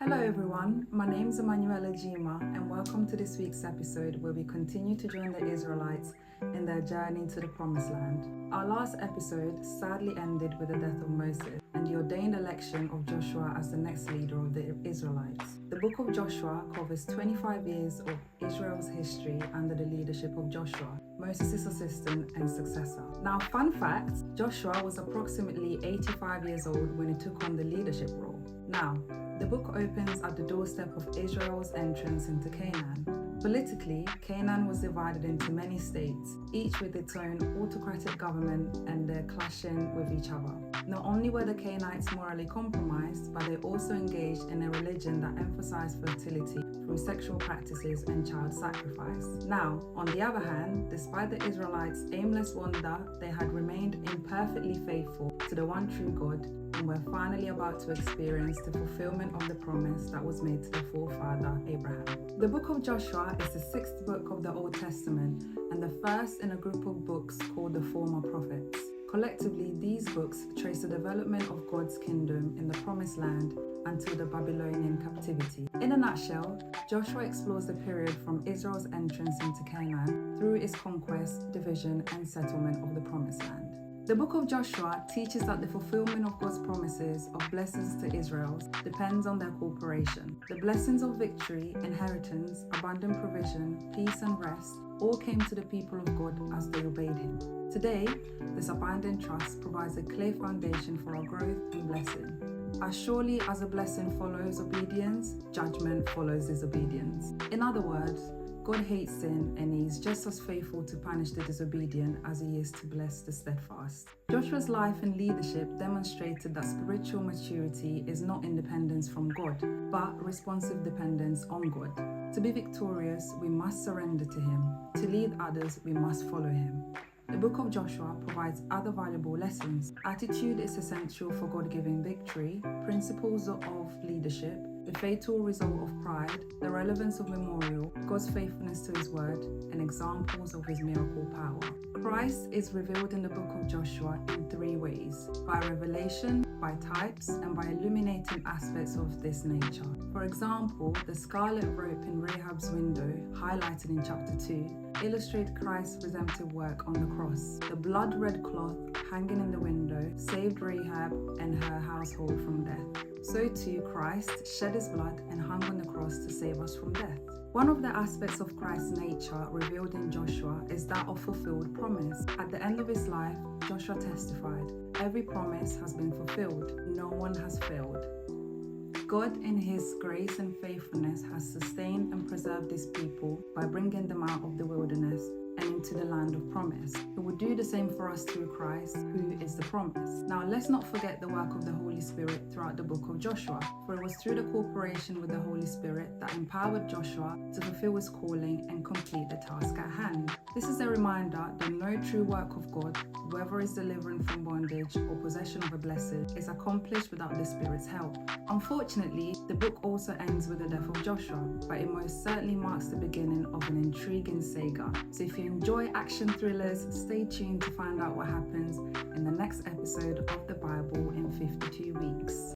Hello everyone, my name is Emmanuela Gyimah and welcome to this week's episode where we continue to join the Israelites in their journey to the Promised Land. Our last episode sadly ended with the death of Moses and the ordained election of Joshua as the next leader of the Israelites. The book of Joshua covers 25 years of Israel's history under the leadership of Joshua, Moses' assistant and successor. Now, fun fact, Joshua was approximately 85 years old when he took on the leadership role. Now, the book opens at the doorstep of Israel's entrance into Canaan. Politically, Canaan was divided into many states, each with its own autocratic government and their clashing with each other. Not only were the Canaanites morally compromised, but they also engaged in a religion that emphasized fertility through sexual practices and child sacrifice. Now, on the other hand, despite the Israelites' aimless wander, they had remained imperfectly faithful to the one true God and were finally about to experience the fulfillment of the promise that was made to their forefather Abraham. The book of Joshua is the sixth book of the Old Testament and the first in a group of books called the Former Prophets. Collectively, these books trace the development of God's kingdom in the Promised Land until the Babylonian captivity. In a nutshell, Joshua explores the period from Israel's entrance into Canaan through its conquest, division, and settlement of the Promised Land. The book of Joshua teaches that the fulfillment of God's promises of blessings to Israel depends on their cooperation. The blessings of victory, inheritance, abundant provision, peace, and rest all came to the people of God as they obeyed Him. Today, this abiding trust provides a clear foundation for our growth and blessing. As surely as a blessing follows obedience, judgment follows disobedience. In other words, God hates sin and He is just as faithful to punish the disobedient as He is to bless the steadfast. Joshua's life and leadership demonstrated that spiritual maturity is not independence from God, but responsive dependence on God. To be victorious, we must surrender to Him. To lead others, we must follow Him. The book of Joshua provides other valuable lessons. Attitude is essential for God-given victory, principles of leadership, the fatal result of pride, the relevance of memorial, God's faithfulness to His word, and examples of His miracle power. Christ is revealed in the book of Joshua in three ways: by revelation, by types, and by illuminating aspects of this nature. For example, the scarlet rope in Rahab's window, highlighted in chapter 2, illustrate Christ's redemptive work on the cross. The blood-red cloth hanging in the window saved Rahab and her household from death. So too, Christ shed His blood and hung on the cross to save us from death. One of the aspects of Christ's nature revealed in Joshua is that of fulfilled promise. At the end of his life, Joshua testified, "Every promise has been fulfilled. No one has failed." God, in His grace and faithfulness, has sustained and preserved His people by bringing them out of the wilderness and into the land of promise. He will do the same for us through Christ, who is the promise. Now, let's not forget the work of the Holy Spirit throughout the book of Joshua, for it was through the cooperation with the Holy Spirit that empowered Joshua to fulfill his calling and complete the task at hand. This is a reminder that no true work of God, whether it's delivering from bondage or possession of a blessing, is accomplished without the Spirit's help. Unfortunately, the book also ends with the death of Joshua, but it most certainly marks the beginning of an intriguing saga. So if you enjoy action thrillers, stay tuned to find out what happens in the next episode of the Bible in 52 weeks.